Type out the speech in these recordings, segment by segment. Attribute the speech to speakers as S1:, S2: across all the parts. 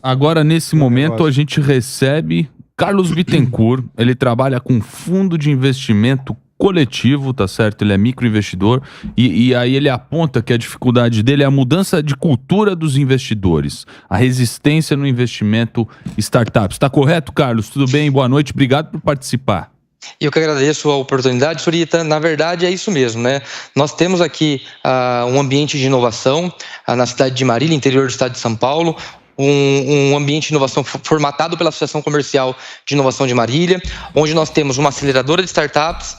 S1: Agora, nesse momento, a gente recebe Carlos Bittencourt. Ele trabalha com fundo de investimento coletivo, tá certo? Ele é microinvestidor e aí ele aponta que a dificuldade dele é a mudança de cultura dos investidores, a resistência no investimento startups. Tá correto, Carlos? Tudo bem? Boa noite, obrigado por participar.
S2: Eu que agradeço a oportunidade, Surita. Na verdade, é isso mesmo, né? Nós temos aqui um ambiente de inovação na cidade de Marília, interior do estado de São Paulo, um ambiente de inovação formatado pela Associação Comercial de Inovação de Marília, onde nós temos uma aceleradora de startups,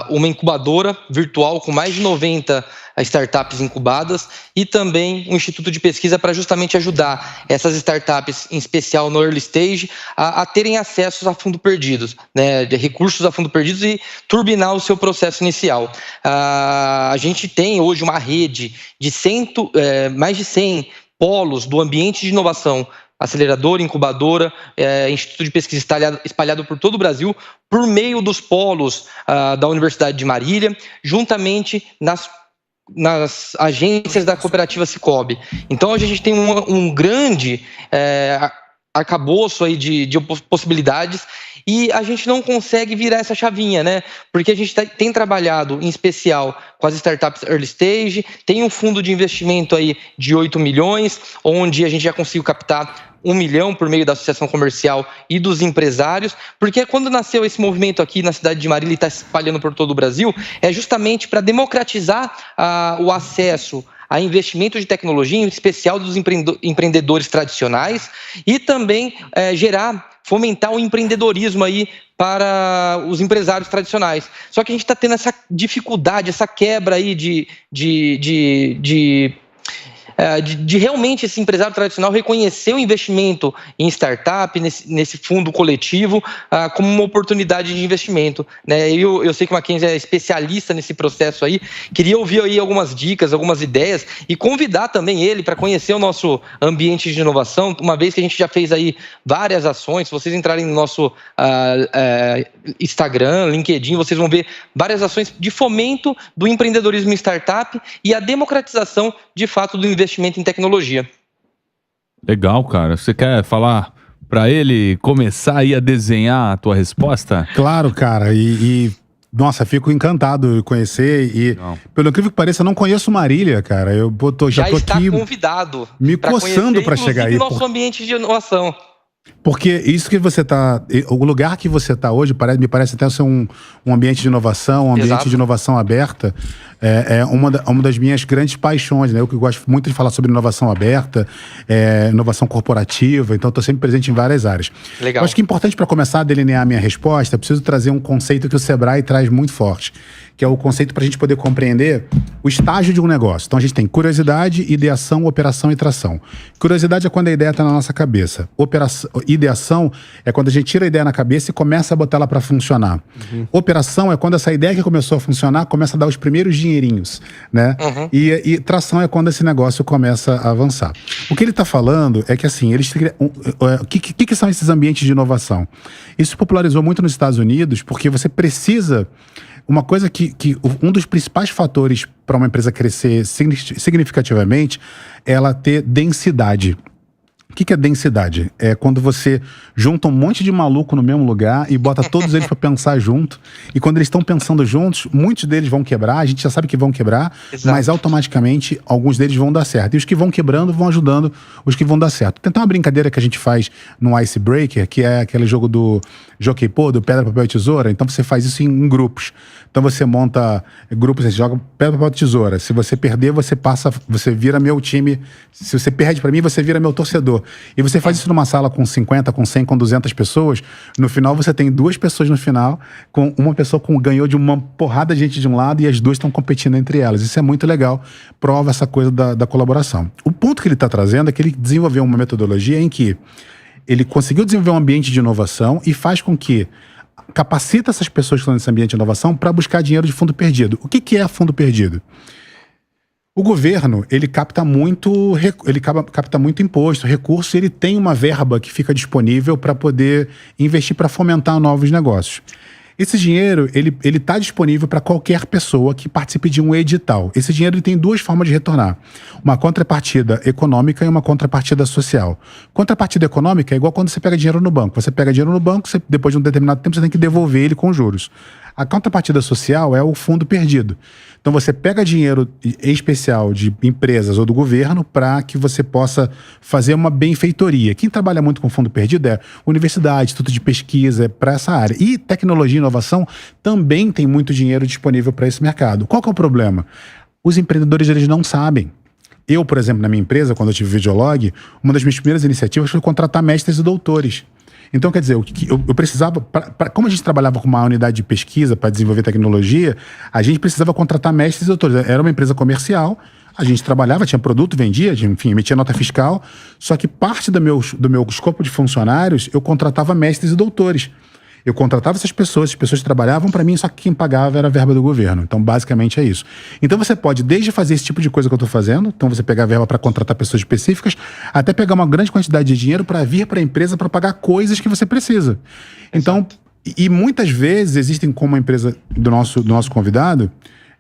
S2: uma incubadora virtual com mais de 90 startups incubadas e também um instituto de pesquisa para justamente ajudar essas startups, em especial no early stage, a terem acesso a fundo perdidos, né, de recursos a fundo perdidos e turbinar o seu processo inicial. A gente tem hoje uma rede de mais de 100 polos do ambiente de inovação, aceleradora, incubadora, instituto de pesquisa espalhado por todo o Brasil, por meio dos polos da Universidade de Marília, juntamente nas agências da cooperativa Cicobi. Então, hoje a gente tem um grande arcabouço aí de possibilidades e a gente não consegue virar essa chavinha, né? Porque a gente tem trabalhado, em especial, com as startups early stage, tem um fundo de investimento aí de 8 milhões, onde a gente já conseguiu captar 1 milhão por meio da associação comercial e dos empresários, porque quando nasceu esse movimento aqui na cidade de Marília e está se espalhando por todo o Brasil, é justamente para democratizar o acesso a investimento de tecnologia, em especial dos empreendedores tradicionais, e também fomentar o empreendedorismo aí para os empresários tradicionais. Só que a gente está tendo essa dificuldade, essa quebra aí de realmente esse empresário tradicional reconhecer o investimento em startup, nesse fundo coletivo, como uma oportunidade de investimento, né? Eu sei que o Mackenzie é especialista nesse processo aí, queria ouvir aí algumas dicas, algumas ideias e convidar também ele para conhecer o nosso ambiente de inovação, uma vez que a gente já fez aí várias ações. Se vocês entrarem no nosso Instagram, LinkedIn, vocês vão ver várias ações de fomento do empreendedorismo em startup e a democratização, de fato, do investimento em tecnologia.
S1: Legal, cara. Você quer falar para ele começar aí a desenhar a tua resposta?
S3: Claro, cara. Nossa, fico encantado de conhecer e, pelo incrível que pareça, eu não conheço Marília, cara. Já tô
S2: está
S3: aqui
S2: convidado
S3: me coçando para chegar aí.
S2: Nosso ambiente de inovação.
S3: Porque isso que você tá... O lugar que você tá hoje me parece até ser um ambiente de inovação, um ambiente de inovação aberta. É uma das minhas grandes paixões, né? Eu que gosto muito de falar sobre inovação aberta, inovação corporativa, então estou sempre presente em várias áreas.
S2: Legal.
S3: Eu acho que é importante, para começar a delinear a minha resposta, eu preciso trazer um conceito que o Sebrae traz muito forte, que é o conceito para a gente poder compreender o estágio de um negócio. Então a gente tem curiosidade, ideação, operação e tração. Curiosidade é quando a ideia está na nossa cabeça. Ideação é quando a gente tira a ideia na cabeça e começa a botar ela para funcionar. Operação é quando essa ideia que começou a funcionar começa a dar os primeiros dinheirinhos, né? E tração é quando esse negócio começa a avançar. O que ele está falando é que, assim, o que são esses ambientes de inovação? Isso popularizou muito nos Estados Unidos porque você precisa... Uma coisa que um dos principais fatores para uma empresa crescer significativamente é ela ter densidade. O que é densidade? É quando você junta um monte de maluco no mesmo lugar e bota todos eles para pensar junto. E quando eles estão pensando juntos, muitos deles vão quebrar, a gente já sabe que vão quebrar, mas automaticamente alguns deles vão dar certo. E os que vão quebrando vão ajudando os que vão dar certo. Tem até uma brincadeira que a gente faz no Icebreaker, que é aquele jogo do Jockey Pô, do pedra, papel e tesoura. Então você faz isso em grupos. Então você monta grupos, você joga pedra, papel e tesoura. Se você perder, você vira meu time. Se você perde para mim, você vira meu torcedor. E você faz isso numa sala com 50, com 100, com 200 pessoas. No final, você tem 2 pessoas no final, com uma pessoa ganhou de uma porrada de gente de um lado e as 2 estão competindo entre elas. Isso é muito legal, prova essa coisa da colaboração. O ponto que ele está trazendo é que ele desenvolveu uma metodologia em que ele conseguiu desenvolver um ambiente de inovação e faz com que capacita essas pessoas que estão nesse ambiente de inovação para buscar dinheiro de fundo perdido. O que é fundo perdido? O governo, ele capta muito imposto, recurso, e ele tem uma verba que fica disponível para poder investir para fomentar novos negócios. Esse dinheiro, ele tá disponível para qualquer pessoa que participe de um edital. Esse dinheiro ele tem duas formas de retornar. Uma contrapartida econômica e uma contrapartida social. Contrapartida econômica é igual quando você pega dinheiro no banco. Você pega dinheiro no banco, depois de um determinado tempo, você tem que devolver ele com juros. A contrapartida social é o fundo perdido. Então você pega dinheiro em especial de empresas ou do governo para que você possa fazer uma benfeitoria. Quem trabalha muito com fundo perdido é universidade, instituto de pesquisa, para essa área. E tecnologia e inovação também tem muito dinheiro disponível para esse mercado. Qual que é o problema? Os empreendedores eles não sabem. Eu, por exemplo, na minha empresa, quando eu tive Videolog, uma das minhas primeiras iniciativas foi contratar mestres e doutores. Então, quer dizer, eu precisava, como a gente trabalhava com uma unidade de pesquisa para desenvolver tecnologia, a gente precisava contratar mestres e doutores. Era uma empresa comercial, a gente trabalhava, tinha produto, vendia, enfim, emitia nota fiscal, só que parte do meu escopo de funcionários, eu contratava mestres e doutores. Eu contratava essas pessoas trabalhavam para mim, só que quem pagava era a verba do governo. Então, basicamente é isso. Então, você pode, desde fazer esse tipo de coisa que eu estou fazendo, então você pegar a verba para contratar pessoas específicas, até pegar uma grande quantidade de dinheiro para vir para a empresa para pagar coisas que você precisa. Então, e muitas vezes existem, como a empresa do nosso convidado,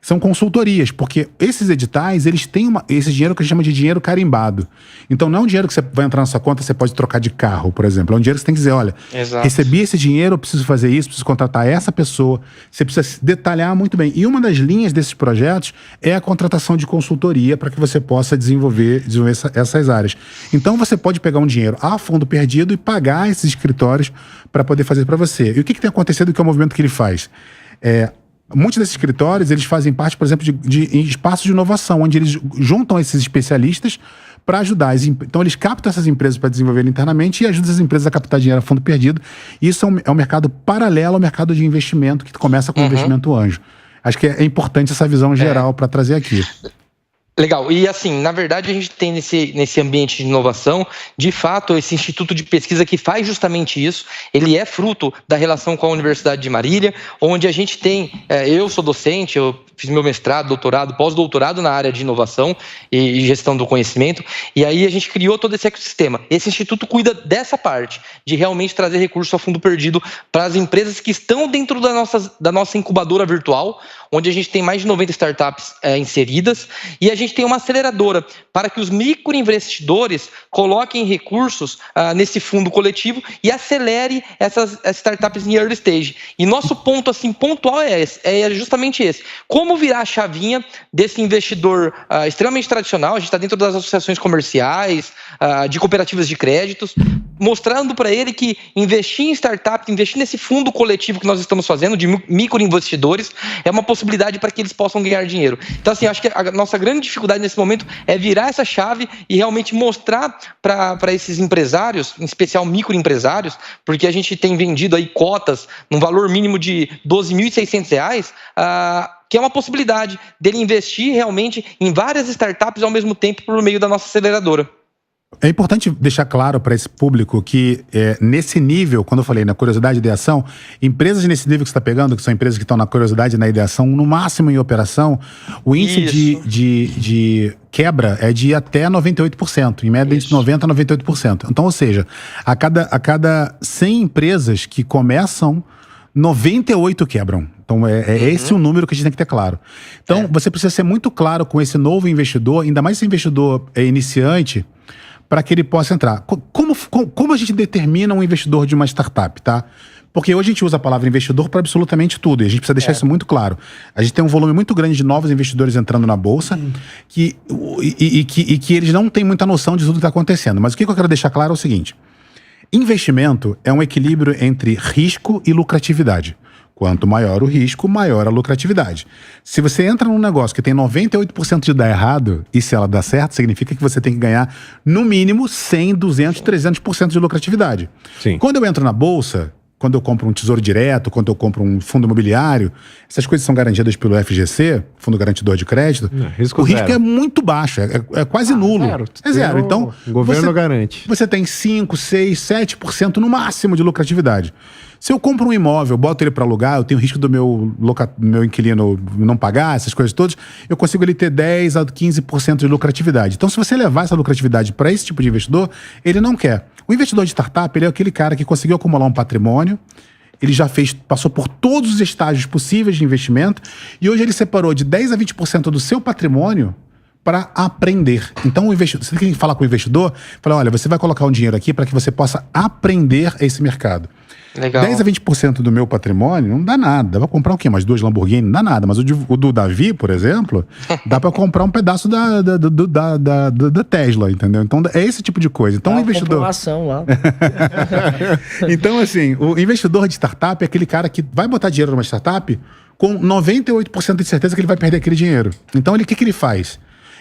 S3: são consultorias, porque esses editais, eles têm esse dinheiro que a gente chama de dinheiro carimbado. Então, não é um dinheiro que você vai entrar na sua conta e você pode trocar de carro, por exemplo. É um dinheiro que você tem que dizer, olha, recebi esse dinheiro, eu preciso fazer isso, preciso contratar essa pessoa. Você precisa detalhar muito bem. E uma das linhas desses projetos é a contratação de consultoria para que você possa desenvolver essas áreas. Então, você pode pegar um dinheiro a fundo perdido e pagar esses escritórios para poder fazer para você. E o que tem acontecido, que é o movimento que ele faz? Muitos desses escritórios, eles fazem parte, por exemplo, de espaços de inovação, onde eles juntam esses especialistas para ajudar. Então, eles captam essas empresas para desenvolver internamente e ajudam essas empresas a captar dinheiro a fundo perdido. Isso é um mercado paralelo ao mercado de investimento, que começa com investimento anjo. Acho que é importante essa visão geral para trazer aqui.
S2: Legal. E assim, na verdade, a gente tem nesse ambiente de inovação, de fato, esse instituto de pesquisa que faz justamente isso. Ele é fruto da relação com a Universidade de Marília, onde a gente tem, eu sou docente, eu fiz meu mestrado, doutorado, pós-doutorado na área de inovação e gestão do conhecimento, e aí a gente criou todo esse ecossistema. Esse instituto cuida dessa parte, de realmente trazer recurso a fundo perdido para as empresas que estão dentro da nossa incubadora virtual, onde a gente tem mais de 90 startups inseridas, e a gente tem uma aceleradora para que os microinvestidores coloquem recursos nesse fundo coletivo e acelere essas startups em early stage. E nosso ponto assim, pontual é justamente esse. Como virar a chavinha desse investidor extremamente tradicional? A gente está dentro das associações comerciais, de cooperativas de créditos, mostrando para ele que investir em startup, investir nesse fundo coletivo que nós estamos fazendo, de microinvestidores, é uma possibilidade para que eles possam ganhar dinheiro. Então, assim, acho que a nossa grande dificuldade nesse momento é virar essa chave e realmente mostrar para esses empresários, em especial microempresários, porque a gente tem vendido aí cotas num valor mínimo de R$ 12.600, que é uma possibilidade dele investir realmente em várias startups ao mesmo tempo por meio da nossa aceleradora.
S3: É importante deixar claro para esse público que nesse nível, quando eu falei na curiosidade e ideação, empresas nesse nível que você está pegando, que são empresas que estão na curiosidade e na ideação, no máximo em operação, o índice de quebra é de até 98%, em média de 90% a 98%. Então, ou seja, a cada 100 empresas que começam, 98 quebram. Então, esse o número que a gente tem que ter claro. Então, você precisa ser muito claro com esse novo investidor, ainda mais se investidor iniciante, para que ele possa entrar. Como a gente determina um investidor de uma startup, tá? Porque hoje a gente usa a palavra investidor para absolutamente tudo, e a gente precisa deixar isso muito claro. A gente tem um volume muito grande de novos investidores entrando na Bolsa, que eles não têm muita noção de tudo que está acontecendo. Mas o que eu quero deixar claro é o seguinte: investimento é um equilíbrio entre risco e lucratividade. Quanto maior o risco, maior a lucratividade. Se você entra num negócio que tem 98% de dar errado, e se ela dá certo, significa que você tem que ganhar, no mínimo, 100%, 200%, 300% de lucratividade. Sim. Quando eu entro na Bolsa, quando eu compro um tesouro direto, quando eu compro um fundo imobiliário, essas coisas são garantidas pelo FGC, Fundo Garantidor de Crédito, o risco é muito baixo, é quase nulo. É zero. Então,
S4: o governo garante.
S3: Você tem 5%, 6%, 7% no máximo de lucratividade. Se eu compro um imóvel, boto ele para alugar, eu tenho risco do meu inquilino não pagar, essas coisas todas, eu consigo ele ter 10% a 15% de lucratividade. Então, se você levar essa lucratividade para esse tipo de investidor, ele não quer. O investidor de startup, ele é aquele cara que conseguiu acumular um patrimônio, ele já passou por todos os estágios possíveis de investimento e hoje ele separou de 10 a 20% do seu patrimônio para aprender. Então, você tem que falar com o investidor, falar, olha, você vai colocar um dinheiro aqui para que você possa aprender esse mercado.
S2: Legal.
S3: 10 a 20% do meu patrimônio não dá nada. Dá pra comprar o quê? Umas 2 Lamborghini? Não dá nada. Mas o do Davi, por exemplo, dá pra comprar um pedaço da Tesla, entendeu? Então é esse tipo de coisa. Então o investidor...
S4: Uma ação lá.
S3: Então, assim, o investidor de startup é aquele cara que vai botar dinheiro numa startup com 98% de certeza que ele vai perder aquele dinheiro. Então, o que ele faz?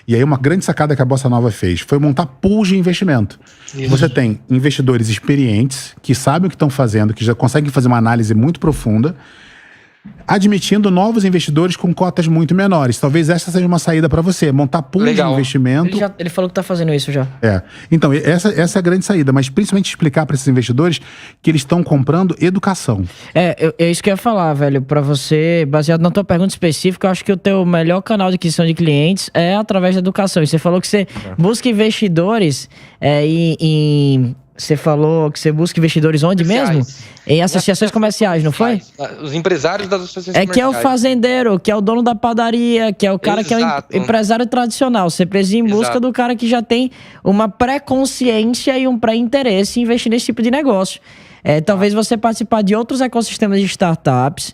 S3: E aí uma grande sacada que a Bossa Nova fez foi montar pools de investimento. Você tem investidores experientes, que sabem o que estão fazendo, que já conseguem fazer uma análise muito profunda, admitindo novos investidores com cotas muito menores. Talvez essa seja uma saída para você, montar pools de investimento.
S4: Ele falou que está fazendo isso já.
S3: Então, essa é a grande saída, mas principalmente explicar para esses investidores que eles estão comprando educação.
S4: É isso que eu ia falar, velho, para você, baseado na tua pergunta específica, eu acho que o teu melhor canal de aquisição de clientes é através da educação. E você falou que você busca investidores Você falou que você busca investidores onde mesmo? Em associações comerciais, não foi?
S2: Os empresários das associações comerciais.
S4: Que é o fazendeiro, que é o dono da padaria, que é o cara que é o empresário tradicional. Você precisa ir em busca do cara que já tem uma pré-consciência e um pré-interesse em investir nesse tipo de negócio. Talvez você participar de outros ecossistemas de startups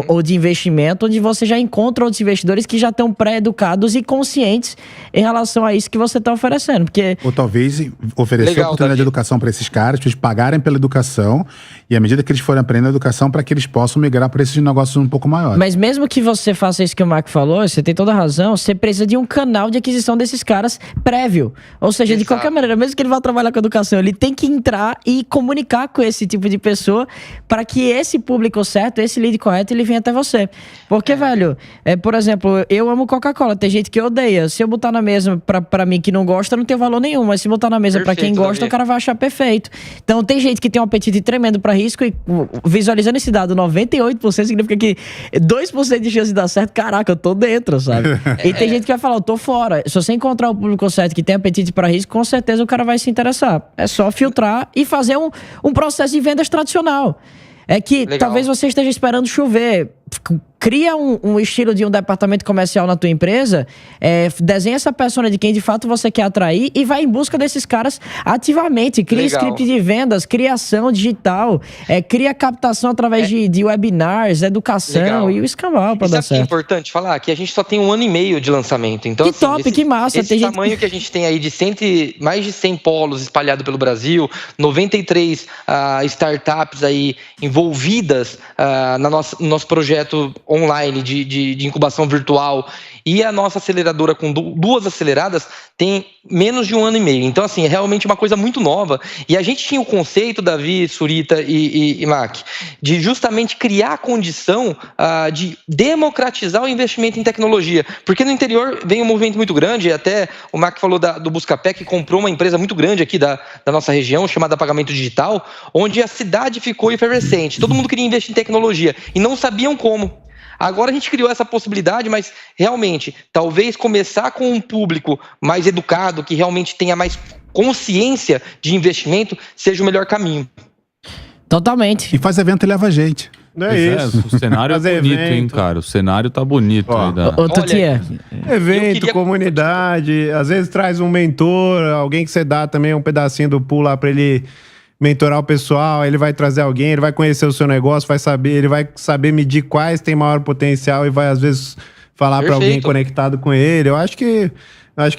S4: ou de investimento, onde você já encontra outros investidores que já estão pré-educados e conscientes em relação a isso que você está oferecendo. Ou
S3: talvez oferecer oportunidade de educação para esses caras, para eles pagarem pela educação, e à medida que eles forem aprendendo a educação, para que eles possam migrar para esses negócios um pouco maiores.
S4: Mas mesmo que você faça isso que o Mark falou, você tem toda a razão, você precisa de um canal de aquisição desses caras prévio. Ou seja, de qualquer maneira, mesmo que ele vá trabalhar com educação, ele tem que entrar e comunicar com esse tipo de pessoa para que esse público certo, esse lead correto, ele venha até você. Porque, velho, por exemplo, eu amo Coca-Cola, tem gente que odeia. Se eu botar na mesa pra mim que não gosta, não tem valor nenhum, mas se botar na mesa pra quem gosta, o cara vai achar perfeito. Então tem gente que tem um apetite tremendo pra risco e visualizando esse dado, 98% significa que 2% de chance de dar certo, caraca, eu tô dentro, sabe? E tem gente que vai falar, eu tô fora. Se você encontrar o público certo que tem apetite pra risco, com certeza o cara vai se interessar. É só filtrar e fazer um processo de vendas tradicional. Talvez você esteja esperando chover. Cria um estilo de um departamento comercial na tua empresa, desenha essa persona de quem de fato você quer atrair e vai em busca desses caras ativamente. Cria script de vendas, criação digital, cria captação através de webinars, educação e o escambau para dar certo.
S2: É importante falar que a gente só tem 1 ano e meio de lançamento. Então,
S4: que top, que massa.
S2: Esse tamanho que a gente tem aí de mais de 100 polos espalhados pelo Brasil, 93 startups aí envolvidas no nosso projeto online de incubação virtual, e a nossa aceleradora com 2 aceleradas tem menos de 1 ano e meio. Então, assim, é realmente uma coisa muito nova. E a gente tinha o conceito, Davi, Surita e Mac, de justamente criar a condição de democratizar o investimento em tecnologia. Porque no interior vem um movimento muito grande, e até o Mac falou do Buscapé, que comprou uma empresa muito grande aqui da nossa região, chamada Pagamento Digital, onde a cidade ficou efervescente. Todo mundo queria investir em tecnologia e não sabiam como. Agora a gente criou essa possibilidade, mas realmente, talvez começar com um público mais educado, que realmente tenha mais consciência de investimento, seja o melhor caminho.
S4: Totalmente.
S3: E faz evento e leva a gente.
S1: Não é isso. O cenário é bonito, hein, cara? O cenário tá bonito.
S5: Evento, comunidade, às vezes traz um mentor, alguém que você dá também um pedacinho do pool lá pra ele mentorar o pessoal, ele vai trazer alguém, ele vai conhecer o seu negócio, ele vai saber medir quais tem maior potencial e vai, às vezes, falar para alguém conectado com ele. Eu acho que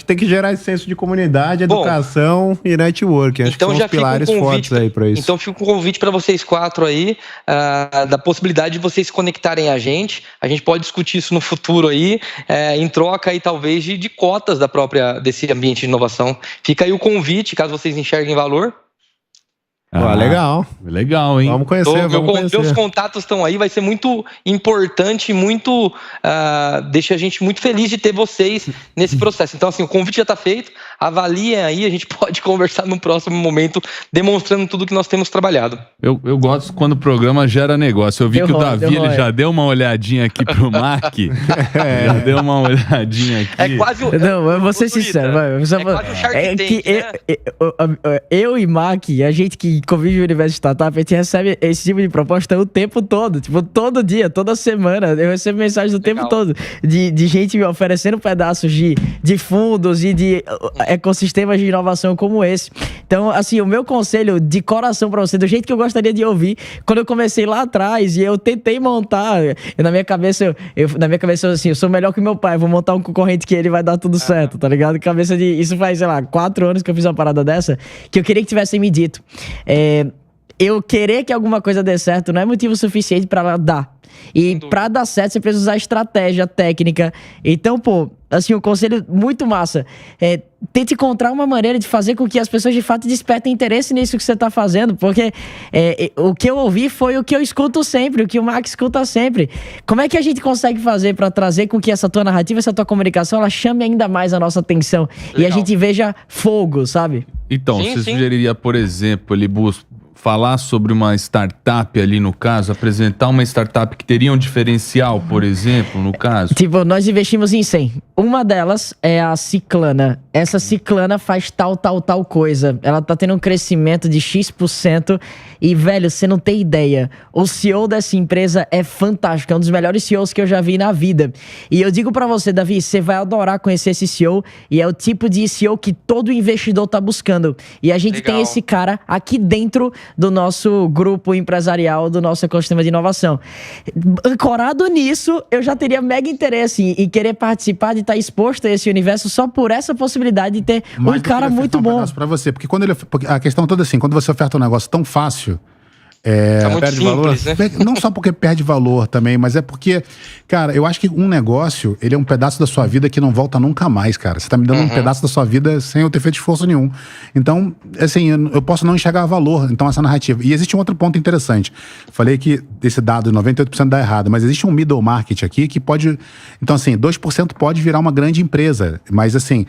S5: tem que gerar esse senso de comunidade, educação e networking. Acho que são os pilares fortes aí para isso.
S2: Então fica um convite para vocês 4 aí, da possibilidade de vocês se conectarem a gente. A gente pode discutir isso no futuro aí, em troca aí talvez de cotas desse ambiente de inovação. Fica aí o convite, caso vocês enxerguem valor.
S5: Legal.
S1: Legal, hein?
S5: Vamos conhecer,
S2: Meus contatos estão aí, vai ser muito importante, deixa a gente muito feliz de ter vocês nesse processo. Então, assim, o convite já está feito, avaliem aí, a gente pode conversar num próximo momento, demonstrando tudo que nós temos trabalhado.
S1: Eu gosto quando o programa gera negócio. Eu vi que o Davi ele já deu uma olhadinha aqui pro Mac. Já deu uma olhadinha aqui.
S4: É quase o... Não, eu vou ser sincero.
S2: É quase o Shark Tank,
S4: eu e Mac, a gente que convive no universo startup, a gente recebe esse tipo de proposta o tempo todo. Tipo, todo dia, toda semana. Eu recebo mensagens o tempo todo de gente me oferecendo pedaços de fundos e de ecossistemas de inovação como esse. Então, assim, o meu conselho de coração pra você, do jeito que eu gostaria de ouvir, quando eu comecei lá atrás e eu tentei montar, na minha cabeça, assim, eu sou melhor que meu pai, vou montar um concorrente que ele vai dar tudo certo, tá ligado? Isso faz, sei lá, 4 anos que eu fiz uma parada dessa, que eu queria que tivessem me dito. Eu querer que alguma coisa dê certo não é motivo suficiente pra ela dar. E pra dar certo, você precisa usar estratégia, técnica. Então, pô, assim, um conselho muito massa. Tente encontrar uma maneira de fazer com que as pessoas de fato despertem interesse nisso que você tá fazendo. Porque o que eu ouvi foi o que eu escuto sempre, o que o Max escuta sempre. Como é que a gente consegue fazer pra trazer com que essa tua narrativa, essa tua comunicação, ela chame ainda mais a nossa atenção? Legal. E a gente veja fogo, sabe?
S1: Então, você sugeriria, por exemplo, falar sobre uma startup ali no caso, apresentar uma startup que teria um diferencial, por exemplo, no caso?
S4: Tipo, nós investimos em 100. Uma delas é a Ciclana. Essa Ciclana faz tal coisa. Ela tá tendo um crescimento de X%. E, velho, você não tem ideia. O CEO dessa empresa é fantástico. É um dos melhores CEOs que eu já vi na vida. E eu digo pra você, Davi, você vai adorar conhecer esse CEO. E é o tipo de CEO que todo investidor tá buscando. E a gente tem esse cara aqui dentro do nosso grupo empresarial, do nosso ecossistema de inovação. Ancorado nisso, eu já teria mega interesse em querer participar, de estar exposto a esse universo só por essa possibilidade de ter um cara muito bom.
S3: Pra você, porque a questão toda assim, quando você oferta um negócio tão fácil,
S2: muito perde
S3: simples,
S2: valor, né?
S3: Não só porque perde valor também, mas é porque, cara, eu acho que um negócio, ele é um pedaço da sua vida que não volta nunca mais, cara. Você tá me dando um pedaço da sua vida sem eu ter feito esforço nenhum. Então, assim, eu posso não enxergar valor, então, essa narrativa. E existe um outro ponto interessante. Falei que esse dado de 98% dá errado, mas existe um middle market aqui que pode... Então, assim, 2% pode virar uma grande empresa. Mas, assim,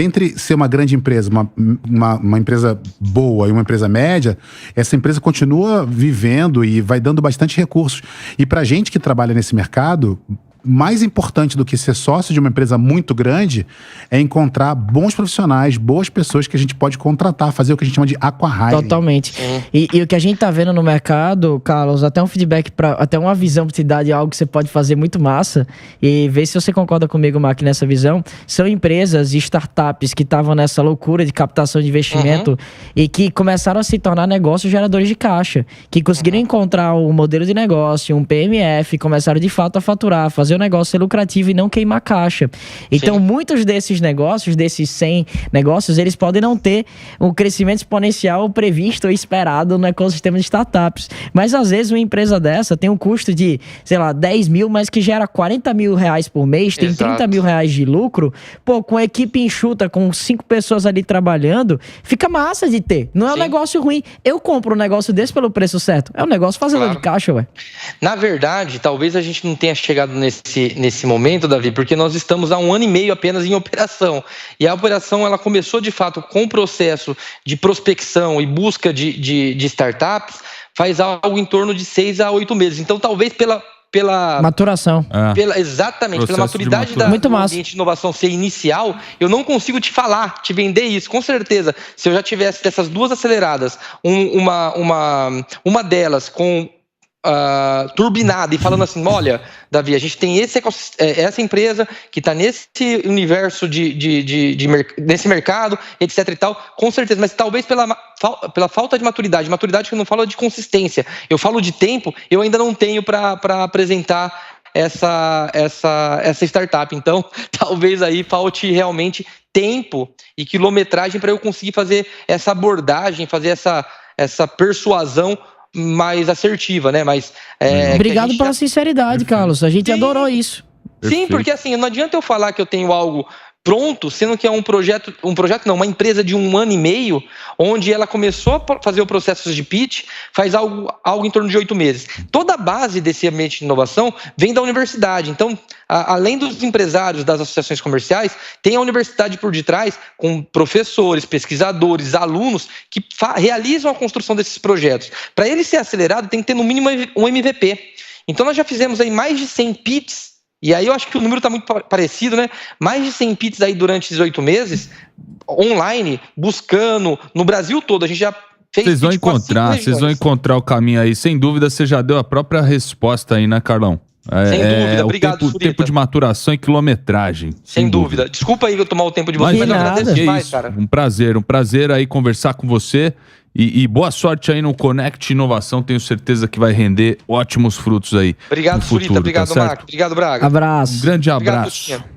S3: entre ser uma grande empresa, uma empresa boa e uma empresa média, essa empresa continua vivendo e vai dando bastante recursos. E pra gente que trabalha nesse mercado, mais importante do que ser sócio de uma empresa muito grande é encontrar bons profissionais, boas pessoas que a gente pode contratar, fazer o que a gente chama de aqua-hiring.
S4: Totalmente. E o que a gente tá vendo no mercado, Carlos, até um feedback, até uma visão pra te dar de algo que você pode fazer muito massa, e ver se você concorda comigo, Mark, nessa visão, são empresas e startups que estavam nessa loucura de captação de investimento e que começaram a se tornar negócios geradores de caixa, que conseguiram encontrar um modelo de negócio, um PMF, começaram de fato a faturar, fazer o negócio ser lucrativo e não queimar caixa. Então, muitos desses negócios, desses 100 negócios, eles podem não ter um crescimento exponencial previsto ou esperado no ecossistema de startups. Mas, às vezes, uma empresa dessa tem um custo de, sei lá, 10 mil, mas que gera 40 mil reais por mês, tem 30 mil reais de lucro. Pô, com a equipe enxuta, com 5 pessoas ali trabalhando, fica massa de ter. Não é um negócio ruim. Eu compro um negócio desse pelo preço certo. É um negócio fazedor de caixa, ué.
S2: Na verdade, talvez a gente não tenha chegado nesse momento, Davi, porque nós estamos há 1 ano e meio apenas em operação. E a operação, ela começou de fato com o processo de prospecção e busca de startups, faz algo em torno de 6 a 8 meses. Então, talvez pela
S4: maturação.
S2: Exatamente, pela maturidade do ambiente de inovação ser inicial, eu não consigo te vender isso. Com certeza, se eu já tivesse dessas 2 aceleradas, uma delas com turbinada e falando assim, olha, Davi, a gente tem essa empresa que está nesse universo nesse mercado, etc e tal, com certeza, mas talvez pela falta de maturidade que eu não falo de consistência, eu falo de tempo, eu ainda não tenho para apresentar essa startup. Então, talvez aí falte realmente tempo e quilometragem para eu conseguir fazer essa abordagem, fazer essa persuasão mais assertiva, né?
S4: Obrigado pela sinceridade, Carlos. A gente adorou isso.
S2: Sim, porque assim, não adianta eu falar que eu tenho algo pronto, sendo que é uma empresa de 1 ano e meio, onde ela começou a fazer o processo de pitch, faz algo em torno de 8 meses. Toda a base desse ambiente de inovação vem da universidade. Então, além dos empresários, das associações comerciais, tem a universidade por detrás, com professores, pesquisadores, alunos, que realizam a construção desses projetos. Para ele ser acelerado, tem que ter no mínimo um MVP. Então, nós já fizemos aí mais de 100 pitches. E aí eu acho que o número está muito parecido, né? Mais de 100 pitches aí durante esses 8 meses, online, buscando, no Brasil todo. A gente já
S1: Vocês vão encontrar o caminho aí. Sem dúvida, você já deu a própria resposta aí, né, Carlão?
S2: Sem dúvida, obrigado,
S1: o tempo de maturação e quilometragem.
S2: Sem dúvida. Desculpa aí eu tomar o tempo de vocês, mas eu agradeço demais, cara.
S1: Um prazer aí conversar com você e boa sorte aí no Connect Inovação, tenho certeza que vai render ótimos frutos aí.
S2: Obrigado, Surita, obrigado,
S1: tá,
S2: Marco, obrigado, Braga.
S4: Abraço.
S1: Um grande abraço.
S2: Obrigado,